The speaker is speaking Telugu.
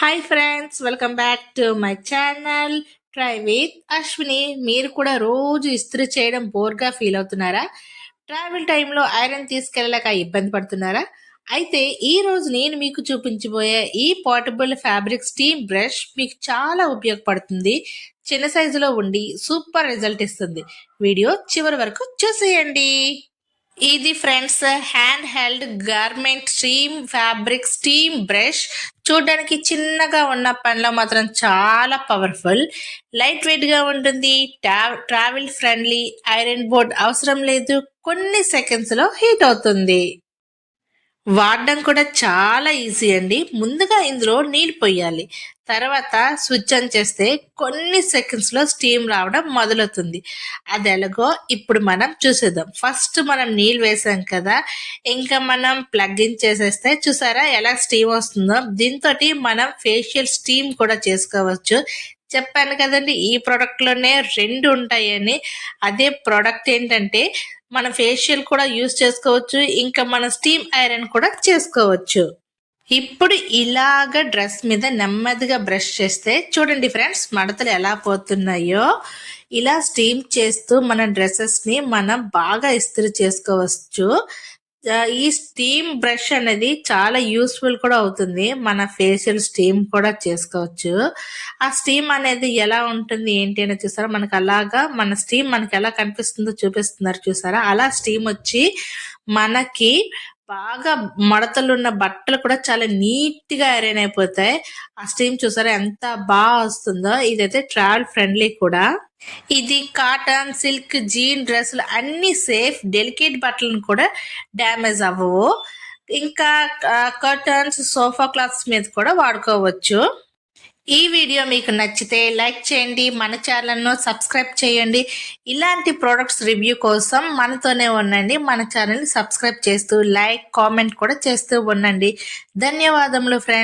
Hi friends, welcome back to my channel try with Ashwini. మీరు కూడా రోజు ఇస్త్రీ చేయడం బోర్గా ఫీల్ అవుతున్నారా? ట్రావెల్ టైంలో ఐరన్ తీసుకెళ్ళలేక ఇబ్బంది పడుతున్నారా? అయితే ఈ రోజు నేను మీకు చూపించబోయే ఈ పోర్టబుల్ ఫ్యాబ్రిక్ స్టీమ్ బ్రష్ మీకు చాలా ఉపయోగపడుతుంది. చిన్న సైజులో ఉండి సూపర్ రిజల్ట్ ఇస్తుంది. వీడియో చివరి వరకు చూసేయండి. ఇది friends hand held garment steam fabric steam brush. చూడడానికి చిన్నగా ఉన్న పనిలో మాత్రం చాలా పవర్ఫుల్, లైట్ వెయిట్ గా ఉంటుంది. ట్రావెల్ ఫ్రెండ్లీ, ఐరన్ బోర్డ్ అవసరం లేదు, కొన్ని సెకండ్స్ లో హీట్ అవుతుంది. వాడడం కూడా చాలా ఈజీ అండి. ముందుగా ఇందులో నీళ్ళు పోయాలి, తర్వాత స్విచ్ ఆన్ చేస్తే కొన్ని సెకండ్స్ లో స్టీమ్ రావడం మొదలవుతుంది. అది ఎలాగో ఇప్పుడు మనం చూసేద్దాం. ఫస్ట్ మనం నీళ్ళు వేసాం కదా, ఇంకా మనం ప్లగ్ ఇన్ చేసేస్తే చూసారా ఎలా స్టీమ్ వస్తుందో. దీంతో మనం ఫేషియల్ స్టీమ్ కూడా చేసుకోవచ్చు. చెప్పాను కదండి ఈ ప్రోడక్ట్ లోనే రెండు ఉంటాయని. అదే ప్రోడక్ట్ ఏంటంటే మన ఫేషియల్ కూడా యూజ్ చేసుకోవచ్చు, ఇంకా మన స్టీమ్ ఐరన్ కూడా చేసుకోవచ్చు. ఇప్పుడు ఇలాగ డ్రెస్ మీద నెమ్మదిగా బ్రష్ చేస్తే చూడండి ఫ్రెండ్స్ మడతలు ఎలా పోతున్నాయో. ఇలా స్టీమ్ చేస్తూ మన డ్రెస్సెస్ ని మనం బాగా ఇస్త్రీ చేసుకోవచ్చు. ఈ స్టీమ్ బ్రష్ అనేది చాలా యూస్ఫుల్ కూడా అవుతుంది. మన ఫేషియల్ స్టీమ్ కూడా చేసుకోవచ్చు. ఆ స్టీమ్ అనేది ఎలా ఉంటుంది ఏంటి అని చూసారా, మనకు అలాగా మన స్టీమ్ మనకి ఎలా కనిపిస్తుందో చూపిస్తున్నారు చూసారా. అలా స్టీమ్ వచ్చి మనకి బాగా మడతలు ఉన్న బట్టలు కూడా చాలా నీట్ గా ఐరన్ అయిపోతాయి. ఆ స్టీమ్ చూసారా ఎంత బాగా వస్తుందో. ఇదైతే ట్రావెల్ ఫ్రెండ్లీ కూడా. ఇది కాటన్, సిల్క్, జీన్ డ్రెస్సులు అన్ని సేఫ్. డెలికేట్ బట్టలను కూడా డ్యామేజ్ అవ్వవు. ఇంకా కర్టన్స్, సోఫా క్లాత్స్ మీద కూడా వాడుకోవచ్చు. ఈ వీడియో మీకు నచ్చితే లైక్ చేయండి, మన ఛానల్ను సబ్స్క్రైబ్ చేయండి. ఇలాంటి ప్రొడక్ట్స్ రివ్యూ కోసం మనతోనే ఉండండి. మన ఛానల్ని సబ్స్క్రైబ్ చేస్తూ లైక్, కామెంట్ కూడా చేస్తూ ఉండండి. ధన్యవాదములు ఫ్రెండ్స్.